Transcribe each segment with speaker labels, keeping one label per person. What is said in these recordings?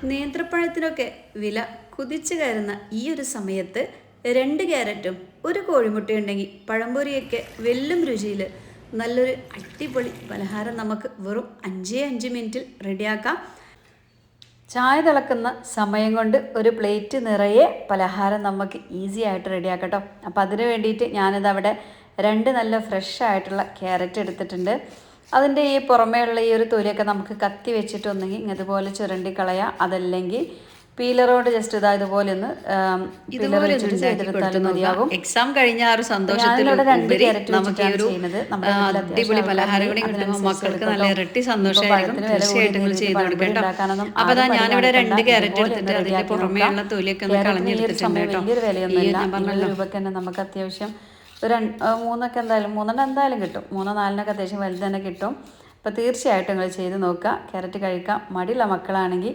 Speaker 1: നേന്ത്രപ്പഴത്തിനൊക്കെ വില കുതിച്ചു കയറുന്ന ഈ ഒരു സമയത്ത് 2 ക്യാരറ്റും ഒരു കോഴിമുട്ടയുണ്ടെങ്കിൽ പഴംപൊരിയൊക്കെ വെല്ലും രുചിയിൽ നല്ലൊരു അടിപൊളി പലഹാരം നമുക്ക് വെറും 5 മിനിറ്റിൽ റെഡിയാക്കാം. ചായ തിളക്കുന്ന സമയം കൊണ്ട് ഒരു പ്ലേറ്റ് നിറയെ പലഹാരം നമുക്ക് ഈസി ആയിട്ട് റെഡിയാക്കട്ടോ. അപ്പോൾ അതിന് വേണ്ടിയിട്ട് ഞാനിതവിടെ 2 നല്ല ഫ്രഷ് ആയിട്ടുള്ള ക്യാരറ്റ് എടുത്തിട്ടുണ്ട്. അതിൻ്റെ ഈ പുറമേയുള്ള ഈ ഒരു തൊലിയൊക്കെ നമുക്ക് കത്തി വെച്ചിട്ടൊന്നെങ്കിൽ ഇതുപോലെ ചുരണ്ടി കളയാം. അതല്ലെങ്കിൽ പീലറോട് ജസ്റ്റ് ഇതുപോലെ ഒന്ന് പീലർ വെച്ചിട്ട് ചെയ്തെടുത്താലും മതിയാകും.
Speaker 2: എക്സാം കഴിഞ്ഞ ആ ഒരു സന്തോഷത്തിലൂടെ നമുക്ക് ഈ ഒരു അടിപൊളി പലഹാരം കൂടി കിട്ടുമ്പോൾ മക്കൾക്ക് നല്ല ഇരട്ടി സന്തോഷമായിരിക്കും. തീർച്ചയായിട്ടും നിങ്ങൾ ചെയ്ത് കൊടുക്കട്ടോ. അപ്പോൾ അതാ ഞാനിവിടെ 2 ക്യാരറ്റ് എടുത്തിട്ട് അതിൻ്റെ പുറമേയുള്ള തൊലിയൊക്കെ ഒന്ന് കളഞ്ഞെടുത്തിട്ടുണ്ട് കേട്ടോ.
Speaker 1: ഞാൻ പറഞ്ഞല്ലോ രൂപയ്ക്ക് തന്നെ നമുക്ക് അത്യാവശ്യം ഒരു 3 എന്തായാലും 3 എന്തായാലും കിട്ടും. 3-4 അത്യാവശ്യം വലുത് തന്നെ കിട്ടും. അപ്പോൾ തീർച്ചയായിട്ടും നിങ്ങൾ ചെയ്ത് നോക്കുക. ക്യാരറ്റ് കഴിക്കാം മടിയുള്ള മക്കളാണെങ്കിൽ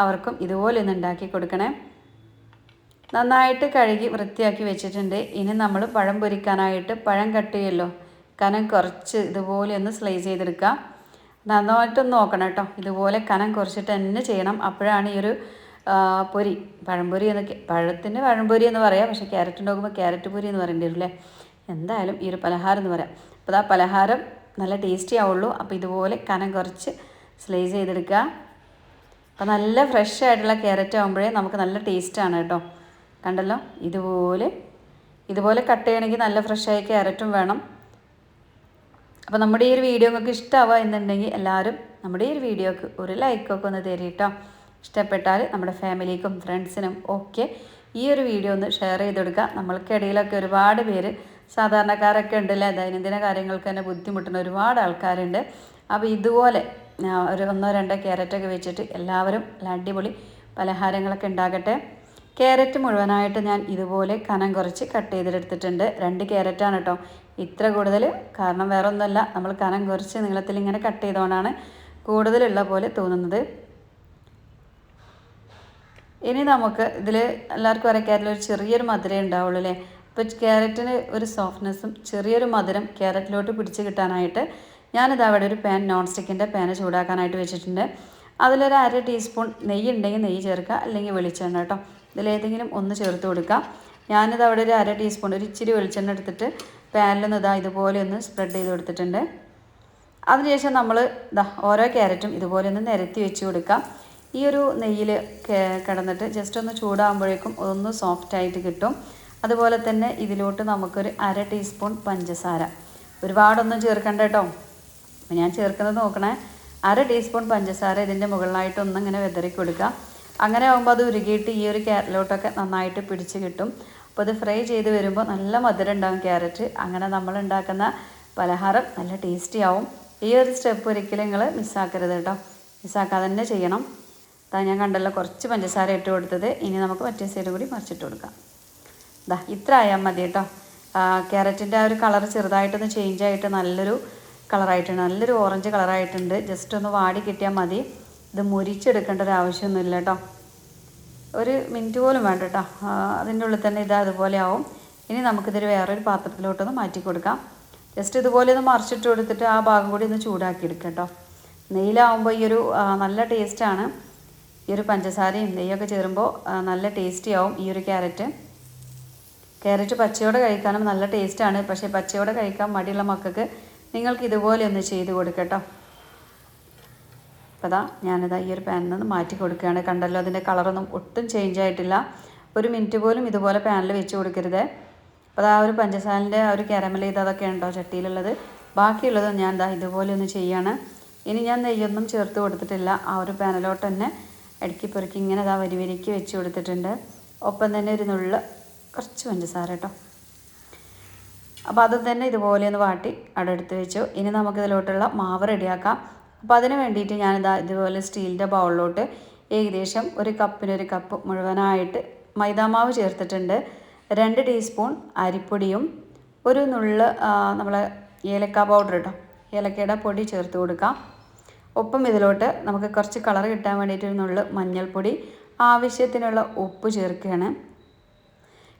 Speaker 1: അവർക്കും ഇതുപോലെ ഒന്ന് ഉണ്ടാക്കി കൊടുക്കണേ. നന്നായിട്ട് കഴുകി വൃത്തിയാക്കി വെച്ചിട്ടുണ്ട്. ഇനി നമ്മൾ പഴം പൊരിക്കാനായിട്ട് പഴം കട്ട് ചെയ്യുമല്ലോ, കനം കുറച്ച് ഇതുപോലെ ഒന്ന് സ്ലൈസ് ചെയ്തെടുക്കുക. നന്നായിട്ടൊന്ന് നോക്കണം കേട്ടോ. ഇതുപോലെ കനം കുറച്ചിട്ട് തന്നെ ചെയ്യണം. അപ്പോഴാണ് ഈ ഒരു പൊരി പഴംപൊരി എന്നൊക്കെ പഴത്തിൻ്റെ പഴംപൊരി എന്ന് പറയാം. പക്ഷേ ക്യാരറ്റ് ഉണ്ടാക്കുമ്പോൾ ക്യാരറ്റ് പൊരി എന്ന് പറയേണ്ടി വരും അല്ലേ. എന്തായാലും ഈ ഒരു പലഹാരം എന്ന് പറയാം. അപ്പോൾ ആ പലഹാരം നല്ല ടേസ്റ്റി ആവുള്ളൂ. അപ്പോൾ ഇതുപോലെ കനം കുറച്ച് സ്ലൈസ് ചെയ്തെടുക്കുക. അപ്പോൾ നല്ല ഫ്രഷ് ആയിട്ടുള്ള ക്യാരറ്റ് ആകുമ്പോഴേ നമുക്ക് നല്ല ടേസ്റ്റാണ് കേട്ടോ. കണ്ടല്ലോ, ഇതുപോലെ കട്ട് ചെയ്യണമെങ്കിൽ നല്ല ഫ്രഷായ ക്യാരറ്റും വേണം. അപ്പോൾ നമ്മുടെ ഈ ഒരു വീഡിയോ നിങ്ങൾക്ക് ഇഷ്ടമാവുക എന്നുണ്ടെങ്കിൽ എല്ലാവരും നമ്മുടെ ഈ ഒരു വീഡിയോക്ക് ഒരു ലൈക്കൊക്കെ ഒന്ന് തരും കേട്ടോ. ഇഷ്ടപ്പെട്ടാൽ നമ്മുടെ ഫാമിലിക്കും ഫ്രണ്ട്സിനും ഒക്കെ ഈ ഒരു വീഡിയോ ഒന്ന് ഷെയർ ചെയ്ത് കൊടുക്കുക. നമ്മൾക്കിടയിലൊക്കെ ഒരുപാട് പേര് സാധാരണക്കാരൊക്കെ ഉണ്ടല്ലേ, ദൈനംദിന കാര്യങ്ങൾക്ക് തന്നെ ബുദ്ധിമുട്ടുന്ന ഒരുപാട് ആൾക്കാരുണ്ട്. അപ്പോൾ ഇതുപോലെ ഒരു 1-2 ക്യാരറ്റൊക്കെ വെച്ചിട്ട് എല്ലാവരും അടിപൊളി പലഹാരങ്ങളൊക്കെ ഉണ്ടാകട്ടെ. ക്യാരറ്റ് മുഴുവനായിട്ട് ഞാൻ ഇതുപോലെ കനം കുറച്ച് കട്ട് ചെയ്തെടുത്തിട്ടുണ്ട്. 2 ക്യാരറ്റാണ് കേട്ടോ ഇത്ര കൂടുതൽ. കാരണം വേറെ ഒന്നുമല്ല, നമ്മൾ കനം കുറച്ച് നീളത്തിൽ ഇങ്ങനെ കട്ട് ചെയ്തുകൊണ്ടാണ് കൂടുതലുള്ള പോലെ തോന്നുന്നത്. ഇനി നമുക്ക് ഇതിൽ എല്ലാവർക്കും അറിയാം ക്യാരറ്റിൽ ഒരു ചെറിയൊരു മധുരം ഉണ്ടാവുള്ളൂ അല്ലേ. അപ്പോൾ ക്യാരറ്റിന് ഒരു സോഫ്റ്റ്നെസ്സും ചെറിയൊരു മധുരം ക്യാരറ്റിലോട്ട് പിടിച്ച് കിട്ടാനായിട്ട് ഞാനിത് അവിടെ ഒരു പാൻ, നോൺ സ്റ്റിക്കിൻ്റെ പാന് ചൂടാക്കാനായിട്ട് വെച്ചിട്ടുണ്ട്. അതിലൊരു 1/2 ടീസ്പൂൺ നെയ്യ് ഉണ്ടെങ്കിൽ നെയ്യ് ചേർക്കുക, അല്ലെങ്കിൽ വെളിച്ചെണ്ണ കേട്ടോ. ഇതിലേതെങ്കിലും ഒന്ന് ചേർത്ത് കൊടുക്കുക. ഞാനിത് അവിടെ ഒരു 1/2 ടീസ്പൂൺ ഒരു ഇച്ചിരി വെളിച്ചെണ്ണ എടുത്തിട്ട് പാനിലൊന്ന് ഇതുപോലെ ഒന്ന് സ്പ്രെഡ് ചെയ്ത് കൊടുത്തിട്ടുണ്ട്. അതിനുശേഷം നമ്മൾ ഓരോ ക്യാരറ്റും ഇതുപോലെ ഒന്ന് നിരത്തി വെച്ച് കൊടുക്കാം. ഈ ഒരു നെയ്യിൽ കിടന്നിട്ട് ജസ്റ്റ് ഒന്ന് ചൂടാകുമ്പോഴേക്കും ഒന്ന് സോഫ്റ്റായിട്ട് കിട്ടും. അതുപോലെ തന്നെ ഇതിലോട്ട് നമുക്കൊരു 1/2 ടീസ്പൂൺ പഞ്ചസാര, ഒരുപാടൊന്നും ചേർക്കണ്ട കേട്ടോ. അപ്പോൾ ഞാൻ ചേർക്കുന്നത് നോക്കണേ. 1/2 ടീസ്പൂൺ പഞ്ചസാര ഇതിൻ്റെ മുകളിലായിട്ടൊന്നും ഇങ്ങനെ വിതറി കൊടുക്കുക. അങ്ങനെ ആകുമ്പോൾ അത് ഉരുകിയിട്ട് ഈ ഒരു ക്യാരറ്റിലോട്ടൊക്കെ നന്നായിട്ട് പിടിച്ച് കിട്ടും. അപ്പോൾ അത് ഫ്രൈ ചെയ്ത് വരുമ്പോൾ നല്ല മധുരം ഉണ്ടാകും ക്യാരറ്റ്. അങ്ങനെ നമ്മൾ ഉണ്ടാക്കുന്ന പലഹാരം നല്ല ടേസ്റ്റി ആവും. ഈ ഒരു സ്റ്റെപ്പ് ഒരിക്കലും നിങ്ങൾ മിസ്സാക്കരുത് കേട്ടോ. മിസ്സാക്കാതെ തന്നെ ചെയ്യണം. ഞാൻ കണ്ടല്ലോ കുറച്ച് പഞ്ചസാര ഇട്ട് കൊടുത്തത്. ഇനി നമുക്ക് മറ്റേ സൈഡ് കൂടി മറിച്ചിട്ട് കൊടുക്കാം. ഇത്ര ആയാൽ മതി കേട്ടോ. ക്യാരറ്റിൻ്റെ ആ ഒരു കളർ ചെറുതായിട്ടൊന്ന് ചേഞ്ച് ആയിട്ട് നല്ലൊരു കളറായിട്ടുണ്ട്, നല്ലൊരു ഓറഞ്ച് കളറായിട്ടുണ്ട്. ജസ്റ്റ് ഒന്ന് വാടി കിട്ടിയാൽ മതി. ഇത് മുരിച്ചെടുക്കേണ്ട ഒരു ആവശ്യമൊന്നുമില്ല കേട്ടോ. 1 മിനിറ്റ് പോലും വേണ്ട കേട്ടോ. അതിൻ്റെ ഉള്ളിൽ തന്നെ അതുപോലെ ആവും. ഇനി നമുക്കിതൊരു വേറൊരു പാത്രത്തിലോട്ടൊന്ന് മാറ്റി കൊടുക്കാം. ജസ്റ്റ് ഇതുപോലെ ഒന്ന് മറിച്ചിട്ട് കൊടുത്തിട്ട് ആ ഭാഗം കൂടി ഒന്ന് ചൂടാക്കി എടുക്കാം കേട്ടോ. നെയ്യിലാവുമ്പോൾ ഈ ഒരു നല്ല ടേസ്റ്റാണ്. ഈ ഒരു പഞ്ചസാരയും നെയ്യൊക്കെ ചേരുമ്പോൾ നല്ല ടേസ്റ്റി ആവും ഈ ഒരു ക്യാരറ്റ് പച്ചയോടെ കഴിക്കാനും നല്ല ടേസ്റ്റാണ്. പക്ഷേ പച്ചയോടെ കഴിക്കാൻ മടിയുള്ള മക്കൾക്ക് നിങ്ങൾക്ക് ഇതുപോലെ ഒന്ന് ചെയ്ത് കൊടുക്കട്ടോ. അപ്പോൾ ഞാനിതാ ഈ ഒരു പാനിൽ നിന്ന് മാറ്റി കൊടുക്കുകയാണ്. കണ്ടല്ലോ, അതിൻ്റെ കളറൊന്നും ഒട്ടും ചേഞ്ച് ആയിട്ടില്ല. 1 മിനിറ്റ് പോലും ഇതുപോലെ പാനിൽ വെച്ച് കൊടുക്കരുത്. അപ്പോൾ ആ ഒരു പഞ്ചസാരൻ്റെ ആ ഒരു കാരമൽ അതൊക്കെ ഉണ്ടോ ചട്ടിയിലുള്ളത്. ബാക്കിയുള്ളത് ഞാൻ ഇതുപോലെ ഒന്ന് ചെയ്യാണ്. ഇനി ഞാൻ നെയ്യൊന്നും ചേർത്ത് കൊടുത്തിട്ടില്ല. ആ ഒരു പാനിലോട്ട് തന്നെ ഇടയ്ക്ക് പെറുക്കി ഇങ്ങനെ വരിക്ക് വെച്ച് കൊടുത്തിട്ടുണ്ട്. ഒപ്പം തന്നെ ഒരു നുള്ള കുറച്ച് പഞ്ചസാര കേട്ടോ. അപ്പോൾ അത് തന്നെ ഇതുപോലെ ഒന്ന് വാട്ടി അവിടെ എടുത്ത് വെച്ചു. ഇനി നമുക്കിതിലോട്ടുള്ള മാവ് റെഡിയാക്കാം. അപ്പോൾ അതിന് വേണ്ടിയിട്ട് ഞാനിതാ ഇതുപോലെ സ്റ്റീലിൻ്റെ ബൗളിലോട്ട് ഏകദേശം 1 കപ്പിന് 1 കപ്പ് മുഴുവനായിട്ട് മൈദാമാവ് ചേർത്തിട്ടുണ്ട്. 2 ടീസ്പൂൺ അരിപ്പൊടിയും ഒരു നുള്ള നമ്മളെ ഏലക്ക പൗഡർ കേട്ടോ, ഏലക്കയുടെ പൊടി ചേർത്ത് കൊടുക്കാം. ഒപ്പം ഇതിലോട്ട് നമുക്ക് കുറച്ച് കളർ കിട്ടാൻ വേണ്ടിയിട്ട് ഒരു നുള്ള മഞ്ഞൾപ്പൊടി, ആവശ്യത്തിനുള്ള ഉപ്പ് ചേർക്കുകയാണ്.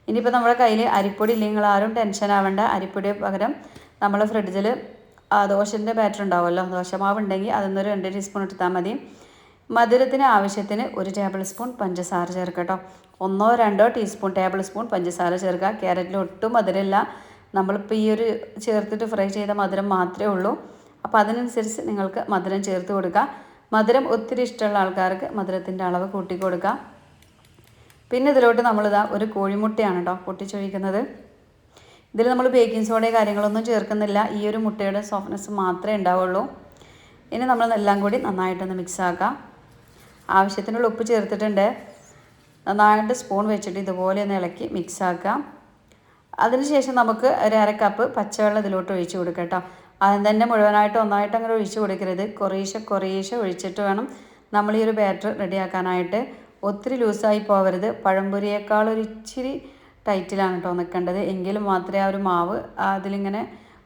Speaker 1: ഇനിയിപ്പോൾ നമ്മുടെ കയ്യിൽ അരിപ്പൊടി ഇല്ലെങ്കിൽ ആരും ടെൻഷൻ ആവേണ്ട. അരിപ്പൊടി പകരം നമ്മൾ ഫ്രിഡ്ജിൽ ദോശൻ്റെ ബാറ്റർ ഉണ്ടാവുമല്ലോ, ദോശമാവ് ഉണ്ടെങ്കിൽ അതിൽ നിന്നൊരു 2 ടീസ്പൂൺ എടുത്താൽ മതി. മധുരത്തിന് ആവശ്യത്തിന് 1 ടേബിൾ സ്പൂൺ പഞ്ചസാര ചേർക്കുക കേട്ടോ. 1-2 ടീസ്പൂൺ ടേബിൾ സ്പൂൺ പഞ്ചസാര ചേർക്കുക. ക്യാരറ്റിൽ ഒട്ടും മധുരമില്ല, നമ്മളിപ്പോൾ ഈ ഒരു ചേർത്തിട്ട് ഫ്രൈ ചെയ്ത മധുരം മാത്രമേ ഉള്ളൂ. അപ്പോൾ അതിനനുസരിച്ച് നിങ്ങൾക്ക് മധുരം ചേർത്ത് കൊടുക്കുക. മധുരം ഒത്തിരി ഇഷ്ടമുള്ള ആൾക്കാർക്ക് മധുരത്തിൻ്റെ അളവ് കൂട്ടി കൊടുക്കുക. പിന്നെ ഇതിലോട്ട് നമ്മളിതാ ഒരു കോഴിമുട്ടയാണ് കേട്ടോ പൊട്ടിച്ചൊഴിക്കുന്നത്. ഇതിൽ നമ്മൾ ബേക്കിംഗ് സോഡയോ കാര്യങ്ങളൊന്നും ചേർക്കുന്നില്ല, ഈ ഒരു മുട്ടയുടെ സോഫ്റ്റ്നെസ് മാത്രമേ ഉണ്ടാവുള്ളൂ. ഇനി നമ്മൾ എല്ലാം കൂടി നന്നായിട്ടൊന്ന് മിക്സ് ആക്കാം. ആവശ്യത്തിനുള്ള ഉപ്പ് ചേർത്തിട്ടുണ്ട്. നന്നായിട്ട് സ്പൂൺ വെച്ചിട്ട് ഇതുപോലെ ഒന്ന് ഇളക്കി മിക്സ് ആക്കാം. അതിനുശേഷം നമുക്ക് 1/2 കപ്പ് പച്ചവെള്ളം ഇതിലോട്ട് ഒഴിച്ച് കൊടുക്കാം കേട്ടോ. ആദ്യം തന്നെ മുഴുവനായിട്ട് ഒന്നായിട്ട് അങ്ങനെ ഒഴിച്ച് കൊടുക്കരുത്, കുറേശ്ശെ ഒഴിച്ചിട്ട് വേണം നമ്മൾ ഈ ഒരു ബാറ്റർ റെഡിയാക്കാനായിട്ട്. ഒത്തിരി ലൂസായി പോകരുത്, പഴംപൊരിയേക്കാൾ ഒരു ഇച്ചിരി ടൈറ്റിലാണ് കേട്ടോ നിൽക്കേണ്ടത്, എങ്കിലും മാത്രമേ ആ ഒരു മാവ് അതിലിങ്ങനെ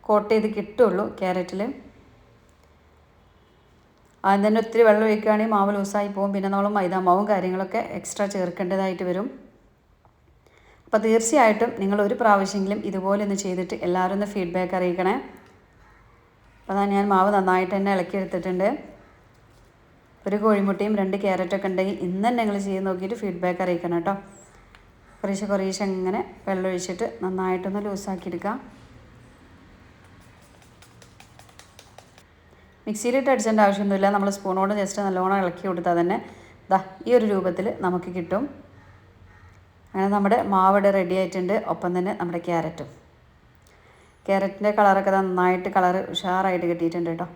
Speaker 1: കോട്ട് ചെയ്ത് കിട്ടുള്ളൂ ക്യാരറ്റിൽ. ആദ്യം തന്നെ ഒത്തിരി വെള്ളം ഒഴിക്കുകയാണെങ്കിൽ മാവ് ലൂസായി പോകും, പിന്നെ നമ്മൾ മൈദാമാവും കാര്യങ്ങളൊക്കെ എക്സ്ട്രാ ചേർക്കേണ്ടതായിട്ട് വരും. അപ്പോൾ തീർച്ചയായിട്ടും നിങ്ങൾ ഒരു പ്രാവശ്യമെങ്കിലും ഇതുപോലെ ഒന്ന് ചെയ്തിട്ട് എല്ലാവരും ഒന്ന് ഫീഡ്ബാക്ക് അറിയിക്കണേ. അപ്പോൾ അതാ ഞാൻ മാവ് നന്നായിട്ട് തന്നെ ഇളക്കി എടുത്തിട്ടുണ്ട്. ഒരു കോഴിമുട്ടയും 2 ക്യാരറ്റൊക്കെ ഉണ്ടെങ്കിൽ ഇന്ന് തന്നെ നിങ്ങൾ ചെയ്ത് നോക്കിയിട്ട് ഫീഡ്ബാക്ക് അറിയിക്കണം കേട്ടോ. കുറേശ്ശെ ഇങ്ങനെ വെള്ളം ഒഴിച്ചിട്ട് നന്നായിട്ടൊന്ന് ലൂസാക്കിയെടുക്കാം. മിക്സിയിലിട്ട് അടിച്ചേണ്ട ആവശ്യമൊന്നുമില്ല, നമ്മൾ സ്പൂണോട് ജസ്റ്റ് നല്ലോണം ഇളക്കി കൊടുത്താൽ തന്നെ ദാ ഈ ഒരു രൂപത്തിൽ നമുക്ക് കിട്ടും. അങ്ങനെ നമ്മുടെ മാവിടെ റെഡി ആയിട്ടുണ്ട്. ഒപ്പം തന്നെ നമ്മുടെ ക്യാരറ്റിൻ്റെ കളറൊക്കെ നന്നായിട്ട് ഉഷാറായിട്ട് കിട്ടിയിട്ടുണ്ട് കേട്ടോ.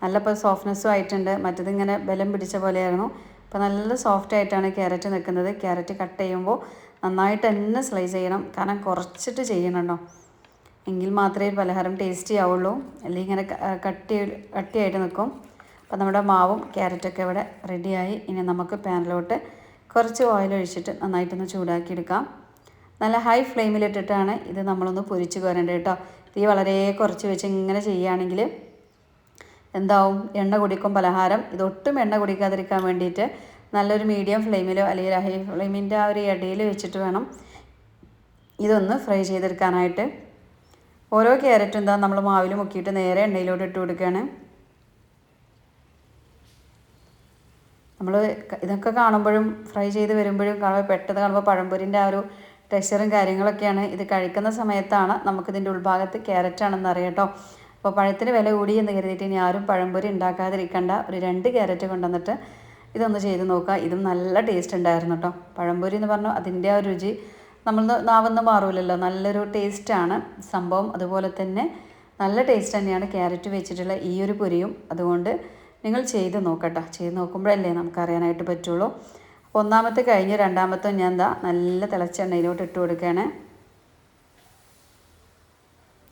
Speaker 1: നല്ല ഇപ്പോൾ സോഫ്റ്റ്നെസ്സും ആയിട്ടുണ്ട്. മറ്റതിങ്ങനെ ബലം പിടിച്ച പോലെയായിരുന്നു, അപ്പോൾ നല്ല സോഫ്റ്റ് ആയിട്ടാണ് ക്യാരറ്റ് നിൽക്കുന്നത്. ക്യാരറ്റ് കട്ട് ചെയ്യുമ്പോൾ നന്നായിട്ട് തന്നെ സ്ലൈസ് ചെയ്യണം, കാരണം കുറച്ചിട്ട് ചെയ്യണം കേട്ടോ, എങ്കിൽ മാത്രമേ പലഹാരം ടേസ്റ്റി ആവുള്ളൂ, അല്ലെങ്കിൽ ഇങ്ങനെ കട്ടിയായിട്ട് നിൽക്കും. അപ്പോൾ നമ്മുടെ മാവും ക്യാരറ്റൊക്കെ ഇവിടെ റെഡിയായി. ഇനി നമുക്ക് പാനിലോട്ട് കുറച്ച് ഓയിൽ ഒഴിച്ചിട്ട് നന്നായിട്ടൊന്ന് ചൂടാക്കിയെടുക്കാം. നല്ല ഹൈ ഫ്ലെയിമിലിട്ടിട്ടാണ് ഇത് നമ്മളൊന്ന് പൊരിച്ച് കോരേണ്ടത് കേട്ടോ. തീ വളരെ കുറച്ച് വെച്ച് ഇങ്ങനെ ചെയ്യുകയാണെങ്കിൽ എന്താവും, എണ്ണ കുടിക്കും പലഹാരം. ഇതൊട്ടും എണ്ണ കുടിക്കാതിരിക്കാൻ വേണ്ടിയിട്ട് നല്ലൊരു മീഡിയം ഫ്ലെയിമിലോ അല്ലെങ്കിൽ ഹൈ ഫ്ലെയിമിൻ്റെ ആ ഒരു ഇടയിൽ വെച്ചിട്ട് വേണം ഇതൊന്ന് ഫ്രൈ ചെയ്തെടുക്കാനായിട്ട്. ഓരോ ക്യാരറ്റും എന്താ നമ്മൾ മാവിൽ മുക്കിയിട്ട് നേരെ എണ്ണയിലോട്ട് ഇട്ട് കൊടുക്കുകയാണ്. നമ്മൾ ഇതൊക്കെ കാണുമ്പോഴും ഫ്രൈ ചെയ്ത് വരുമ്പോഴും പെട്ടെന്ന് കാണുമ്പോൾ പഴംപൊരിൻ്റെ ആ ഒരു ടെക്സ്ചറും കാര്യങ്ങളൊക്കെയാണ്. ഇത് കഴിക്കുന്ന സമയത്താണ് നമുക്കിതിൻ്റെ ഉൾഭാഗത്ത് ക്യാരറ്റാണെന്ന് അറിയാം കേട്ടോ. അപ്പോൾ പഴത്തിന് വില കൂടി എന്ന് കരുതിയിട്ട് ഇനി ആരും പഴംപൊരി ഉണ്ടാക്കാതിരിക്കേണ്ട. ഒരു 2 ക്യാരറ്റ് കൊണ്ടുവന്നിട്ട് ഇതൊന്ന് ചെയ്ത് നോക്കുക. ഇതും നല്ല ടേസ്റ്റ് ഉണ്ടായിരുന്നു കേട്ടോ. പഴംപൊരി എന്ന് പറഞ്ഞാൽ അതിൻ്റെ ആ രുചി നമ്മൾ നാവൊന്നും മാറൂലല്ലോ, നല്ലൊരു ടേസ്റ്റാണ് സംഭവം. അതുപോലെ തന്നെ നല്ല ടേസ്റ്റ് തന്നെയാണ് ക്യാരറ്റ് വെച്ചിട്ടുള്ള ഈ ഒരു പൊരിയും. അതുകൊണ്ട് നിങ്ങൾ ചെയ്ത് നോക്കട്ടോ, ചെയ്ത് നോക്കുമ്പോഴല്ലേ നമുക്കറിയാനായിട്ട് പറ്റുള്ളൂ. അപ്പോൾ ഒന്നാമത്തെ കഴിഞ്ഞ് രണ്ടാമത്തെ ഞാൻ എന്താ നല്ല തിളച്ച എണ്ണയിലോട്ട് ഇട്ട് കൊടുക്കുകയാണ്.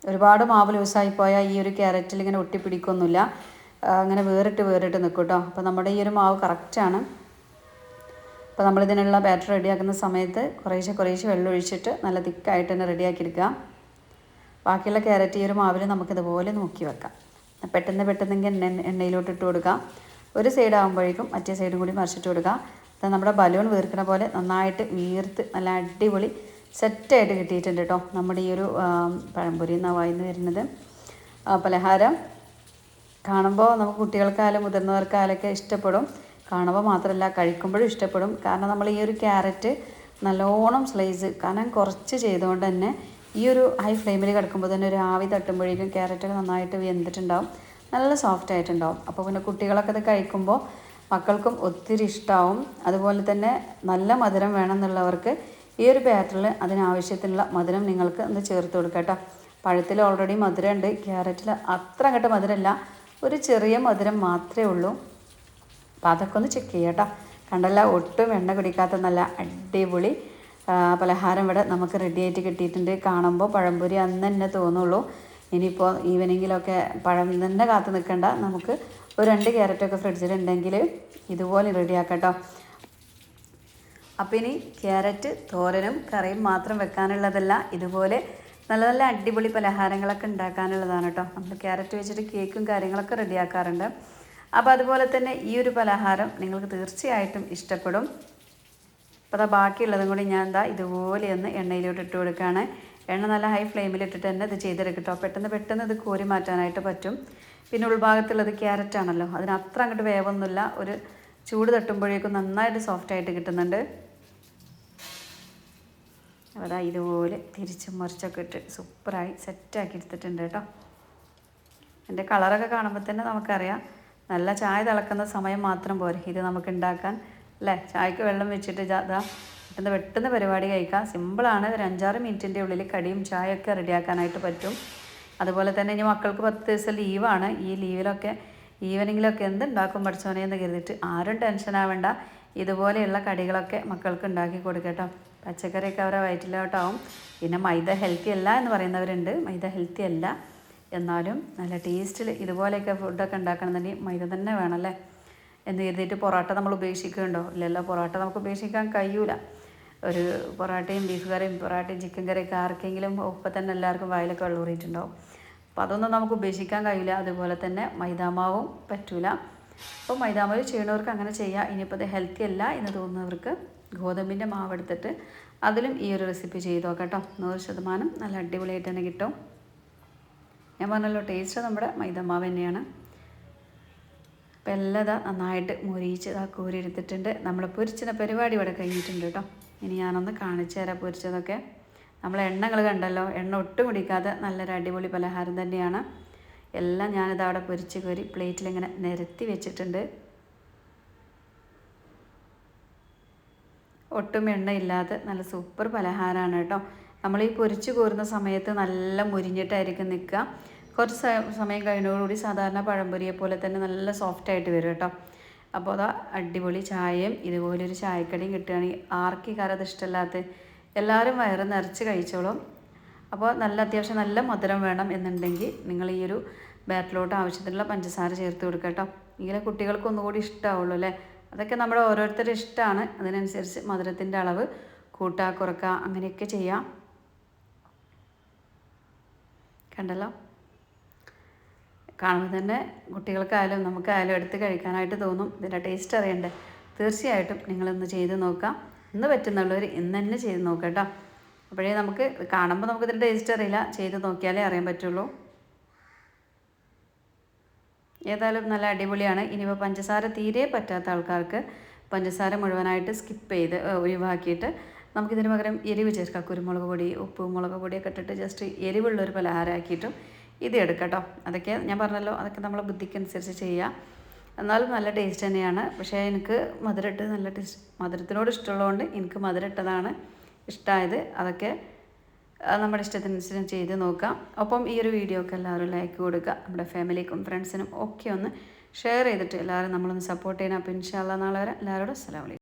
Speaker 1: ഒരുപാട് മാവ് ലൂസായി പോയാൽ ഈ ഒരു ക്യാരറ്റിൽ ഇങ്ങനെ ഒട്ടിപ്പിടിക്കൊന്നുമില്ല, അങ്ങനെ വേറിട്ട് നിൽക്കും കേട്ടോ. അപ്പോൾ നമ്മുടെ ഈ ഒരു മാവ് കറക്റ്റാണ്. അപ്പോൾ നമ്മളിതിനുള്ള ബാറ്റർ റെഡിയാക്കുന്ന സമയത്ത് കുറേശ്ശെ വെള്ളം ഒഴിച്ചിട്ട് നല്ല തിക്കായിട്ട് തന്നെ റെഡിയാക്കിയെടുക്കുക. ബാക്കിയുള്ള ക്യാരറ്റ് ഈ ഒരു മാവിൽ നമുക്കിതുപോലെ നോക്കി വെക്കാം. പെട്ടെന്ന് എണ്ണയിലോട്ട് ഇട്ട് കൊടുക്കാം. ഒരു സൈഡ് ആകുമ്പോഴേക്കും മറ്റേ സൈഡും കൂടി മറിച്ചിട്ട് കൊടുക്കുക. അത് നമ്മുടെ ബലൂൺ വീർക്കണ പോലെ നന്നായിട്ട് വീർത്ത് നല്ല അടിപൊളി സെറ്റായിട്ട് കിട്ടിയിട്ടുണ്ട് കേട്ടോ നമ്മുടെ ഈ ഒരു പഴംപൊരി എന്നാണ് വായിന്ന് വരുന്നത് പലഹാരം. കാണുമ്പോൾ നമുക്ക് കുട്ടികൾക്കായാലും മുതിർന്നവർക്കായാലൊക്കെ ഇഷ്ടപ്പെടും. കാണുമ്പോൾ മാത്രമല്ല കഴിക്കുമ്പോഴും ഇഷ്ടപ്പെടും. കാരണം നമ്മൾ ഈ ഒരു ക്യാരറ്റ് നല്ലോണം സ്ലൈസ് കാരണം കുറച്ച് ചെയ്തുകൊണ്ട് തന്നെ ഈ ഒരു ഹൈ ഫ്ലെയിമിൽ കിടക്കുമ്പോൾ തന്നെ ഒരു ആവി തട്ടുമ്പോഴേക്കും ക്യാരറ്റൊക്കെ നന്നായിട്ട് വെന്തിട്ടുണ്ടാവും, നല്ല സോഫ്റ്റ് ആയിട്ടുണ്ടാവും. അപ്പോൾ പിന്നെ കുട്ടികളൊക്കെ ഇത് കഴിക്കുമ്പോൾ മക്കൾക്കും ഒത്തിരി ഇഷ്ടമാവും. അതുപോലെ തന്നെ നല്ല മധുരം വേണമെന്നുള്ളവർക്ക് ഈ ഒരു ബാറ്ററിൽ അതിനാവശ്യത്തിനുള്ള മധുരം നിങ്ങൾക്ക് ഒന്ന് ചേർത്ത് കൊടുക്കുക കേട്ടോ. പഴത്തിൽ ഓൾറെഡി മധുരമുണ്ട്, ക്യാരറ്റിൽ അത്ര അങ്ങോട്ട് മധുരമില്ല, ഒരു ചെറിയ മധുരം മാത്രമേ ഉള്ളൂ. അപ്പോൾ അതൊക്കെ ഒന്ന് ചെക്ക് ചെയ്യാം കേട്ടോ. കണ്ടല്ല, ഒട്ടും എണ്ണ കുടിക്കാത്ത നല്ല അടിപൊളി പലഹാരം ഇവിടെ നമുക്ക് റെഡിയായിട്ട് കിട്ടിയിട്ടുണ്ട്. കാണുമ്പോൾ പഴംപൊരി അന്ന് തന്നെ തോന്നുള്ളൂ. ഇനിയിപ്പോൾ ഈവനിങ്ങിലൊക്കെ പഴം തന്നെ കാത്ത് നിൽക്കണ്ട, നമുക്ക് ഒരു 2 ക്യാരറ്റൊക്കെ ഫ്രിഡ്ജിലുണ്ടെങ്കിൽ ഇതുപോലെ റെഡിയാക്കാം കേട്ടോ. അപ്പോൾ ഇനി ക്യാരറ്റ് തോരനും കറിയും മാത്രം വെക്കാനുള്ളതല്ല, ഇതുപോലെ നല്ല നല്ല അടിപൊളി പലഹാരങ്ങളൊക്കെ ഉണ്ടാക്കാനുള്ളതാണ് കേട്ടോ. നമ്മൾ ക്യാരറ്റ് വെച്ചിട്ട് കേക്കും കാര്യങ്ങളൊക്കെ റെഡിയാക്കാറുണ്ട്. അപ്പോൾ അതുപോലെ തന്നെ ഈ ഒരു പലഹാരം നിങ്ങൾക്ക് തീർച്ചയായിട്ടും ഇഷ്ടപ്പെടും. അപ്പോൾ അതാ ബാക്കിയുള്ളതും കൂടി ഞാൻ ഇതുപോലെ ഒന്ന് എണ്ണയിലോട്ട് ഇട്ട് കൊടുക്കുകയാണ്. എണ്ണ നല്ല ഹൈ ഫ്ലെയിമിലിട്ടിട്ട് തന്നെ ഇത് ചെയ്തെടുക്കും കേട്ടോ. പെട്ടെന്ന് ഇത് കോരി മാറ്റാനായിട്ട് പറ്റും. പിന്നെ ഉൾഭാഗത്തുള്ളത് ക്യാരറ്റാണല്ലോ, അതിന് അത്ര അങ്ങോട്ട് വേവൊന്നുമില്ല, ഒരു ചൂട് തട്ടുമ്പോഴേക്കും നന്നായിട്ട് സോഫ്റ്റായിട്ട് കിട്ടുന്നുണ്ട്. അതാ ഇതുപോലെ തിരിച്ചും മറിച്ചൊക്കെ ഇട്ട് സൂപ്പറായി സെറ്റാക്കി എടുത്തിട്ടുണ്ട് കേട്ടോ. എൻ്റെ കളറൊക്കെ കാണുമ്പോൾ തന്നെ നമുക്കറിയാം നല്ല ചായ തിളക്കുന്ന സമയം മാത്രം പോരെ ഇത് നമുക്ക് ഉണ്ടാക്കാൻ അല്ലേ. ചായക്ക് വെള്ളം വെച്ചിട്ട് ഇതാ പെട്ടെന്ന് പരിപാടി കഴിക്കാം. സിമ്പിളാണ്. ഒരു 5-6 മിനിറ്റിൻ്റെ ഉള്ളിൽ കടിയും ചായയൊക്കെ റെഡിയാക്കാനായിട്ട് പറ്റും. അതുപോലെ തന്നെ ഇനി മക്കൾക്ക് 10 ദിവസം ലീവാണ്. ഈ ലീവിലൊക്കെ ഈവനിങ്ങിലൊക്കെ എന്തുണ്ടാക്കും പഠിച്ചോനെ എന്ന് കരുതിയിട്ട് ആരും ടെൻഷൻ ആവേണ്ട. ഇതുപോലെയുള്ള കടികളൊക്കെ മക്കൾക്ക് ഉണ്ടാക്കി കൊടുക്കട്ടോ. പച്ചക്കറിയൊക്കെ അവരെ വയറ്റിലോട്ടാവും. പിന്നെ മൈദ ഹെൽത്തി അല്ല എന്ന് പറയുന്നവരുണ്ട്. മൈദ ഹെൽത്തി അല്ല, എന്നാലും നല്ല ടേസ്റ്റിൽ ഇതുപോലെയൊക്കെ ഫുഡൊക്കെ ഉണ്ടാക്കണമെന്നുണ്ടെങ്കിൽ മൈദ തന്നെ വേണമല്ലേ എന്ന് കരുതിയിട്ട് പൊറോട്ട നമ്മൾ ഉപേക്ഷിക്കുന്നുണ്ടോ? ഇല്ലല്ലോ, പൊറോട്ട നമുക്ക് ഉപേക്ഷിക്കാൻ കഴിയൂല. ഒരു പൊറോട്ടയും ബീഫ് കറിയും പൊറോട്ടയും ചിക്കൻ കറിയൊക്കെ ആർക്കെങ്കിലും ഇപ്പം തന്നെ എല്ലാവർക്കും വായിലൊക്കെ വെള്ളം ഊറിയിട്ടുണ്ടാവും. അപ്പോൾ അതൊന്നും നമുക്ക് ഉപേക്ഷിക്കാൻ കഴിയില്ല. അതുപോലെ തന്നെ മൈദാമാവും പറ്റൂല. അപ്പോൾ മൈദാമാവ് ചെയ്യണവർക്ക് അങ്ങനെ ചെയ്യാം. ഇനിയിപ്പോൾ അത് ഹെൽത്തി അല്ല എന്ന് തോന്നുന്നവർക്ക് ഗോതമ്പിൻ്റെ മാവ് എടുത്തിട്ട് അതിലും ഈ ഒരു റെസിപ്പി ചെയ്ത് നോക്കാം കേട്ടോ. 100% നല്ല അടിപൊളിയായിട്ട് തന്നെ കിട്ടും. ഞാൻ പറഞ്ഞല്ലോ ടേസ്റ്റ് നമ്മുടെ മൈദാമാവ് തന്നെയാണ്. അപ്പോൾ എല്ലാം നന്നായിട്ട് മുരിച്ച് കോരി എടുത്തിട്ടുണ്ട്. നമ്മൾ പൊരിച്ചിന പരിപാടി ഇവിടെ കഴിഞ്ഞിട്ടുണ്ട് കേട്ടോ. ഇനി ഞാനൊന്ന് കാണിച്ചു തരാം പൊരിച്ചതൊക്കെ. നമ്മൾ എണ്ണകൾ കണ്ടല്ലോ, എണ്ണ ഒട്ടും കുടിക്കാതെ നല്ലൊരു അടിപൊളി പലഹാരം തന്നെയാണ്. എല്ലാം ഞാനിത് അവിടെ പൊരിച്ച് കോരി പ്ലേറ്റിലിങ്ങനെ നിരത്തി വെച്ചിട്ടുണ്ട്. ഒട്ടും എണ്ണയില്ലാതെ നല്ല സൂപ്പർ പലഹാരമാണ് കേട്ടോ. നമ്മൾ ഈ പൊരിച്ച് കോരുന്ന സമയത്ത് നല്ല മുരിഞ്ഞിട്ടായിരിക്കും നിൽക്കുക. കുറച്ച് സമയം കഴിഞ്ഞതോടുകൂടി സാധാരണ പഴംപൊരിയെ പോലെ തന്നെ നല്ല സോഫ്റ്റായിട്ട് വരും കേട്ടോ. അപ്പോൾ അതാ അടിപൊളി ചായയും ഇതുപോലൊരു ചായക്കടിയും കിട്ടുകയാണെങ്കിൽ ആർക്കും അത് ഇഷ്ടമില്ലാത്ത എല്ലാവരും വയറ് നിറച്ച് കഴിച്ചോളും. അപ്പോൾ അത്യാവശ്യം നല്ല മധുരം വേണം എന്നുണ്ടെങ്കിൽ നിങ്ങൾ ഈ ഒരു ബാറ്ററിലോട്ട് ആവശ്യത്തിനുള്ള പഞ്ചസാര ചേർത്ത് കൊടുക്കുക കേട്ടോ. എങ്കിലേ കുട്ടികൾക്ക് ഒന്നുകൂടി ഇഷ്ടമാവുള്ളൂ അല്ലേ. അതൊക്കെ നമ്മുടെ ഓരോരുത്തരുടെ ഇഷ്ടമാണ്. അതിനനുസരിച്ച് മധുരത്തിൻ്റെ അളവ് കൂട്ടുക കുറക്കുക അങ്ങനെയൊക്കെ ചെയ്യാം. കണ്ടല്ലോ, കാണുമ്പോൾ തന്നെ കുട്ടികൾക്കായാലും നമുക്കായാലും എടുത്ത് കഴിക്കാനായിട്ട് തോന്നും. ഇതിൻ്റെ ടേസ്റ്റ് അറിയണ്ടേ? തീർച്ചയായിട്ടും നിങ്ങളൊന്ന് ചെയ്ത് നോക്കാം. ഇന്ന് പറ്റുന്നുള്ളവർ ഇന്ന് തന്നെ ചെയ്ത് നോക്കാം കേട്ടോ. അപ്പോഴേ നമുക്ക് കാണുമ്പോൾ നമുക്കിതിൻ്റെ ടേസ്റ്റ് അറിയില്ല, ചെയ്ത് നോക്കിയാലേ അറിയാൻ പറ്റുള്ളൂ. ഏതായാലും നല്ല അടിപൊളിയാണ്. ഇനിയിപ്പോൾ പഞ്ചസാര തീരെ പറ്റാത്ത ആൾക്കാർക്ക് പഞ്ചസാര മുഴുവനായിട്ട് സ്കിപ്പ് ചെയ്ത് ഒഴിവാക്കിയിട്ട് നമുക്കിതിന് പകരം എരിവ് ചേർക്കാം. കുരുമുളക് പൊടി, ഉപ്പ്, മുളക് പൊടിയൊക്കെ ഇട്ടിട്ട് ജസ്റ്റ് എരിവുള്ളൊരു പലഹാരമാക്കിയിട്ടും ഇത് എടുക്കാം കേട്ടോ. അതൊക്കെ ഞാൻ പറഞ്ഞല്ലോ, അതൊക്കെ നമ്മളെ ബുദ്ധിക്കനുസരിച്ച് ചെയ്യാം. എന്നാലും നല്ല ടേസ്റ്റ് തന്നെയാണ്. പക്ഷേ എനിക്ക് മധുരമിട്ട് നല്ല ടേസ്റ്റ്, മധുരത്തിനോട് ഇഷ്ടമുള്ളതുകൊണ്ട് എനിക്ക് മധുരമിട്ടതാണ് ഇഷ്ടമായത്. അതൊക്കെ നമ്മുടെ ഇഷ്ടത്തിനനുസരിച്ച് ചെയ്ത് നോക്കാം. ഒപ്പം ഈ ഒരു വീഡിയോ ഒക്കെ എല്ലാവരും ലൈക്ക് കൊടുക്കുക. നമ്മുടെ ഫാമിലിക്കും ഫ്രണ്ട്സിനും ഒക്കെ ഒന്ന് ഷെയർ ചെയ്തിട്ട് എല്ലാവരും നമ്മളൊന്ന് സപ്പോർട്ട് ചെയ്യണം. അപ്പോൾ ഇൻഷാ അല്ലാഹ് നാളെ വരെ എല്ലാവരോടും അസ്സലാമു അലൈക്കും.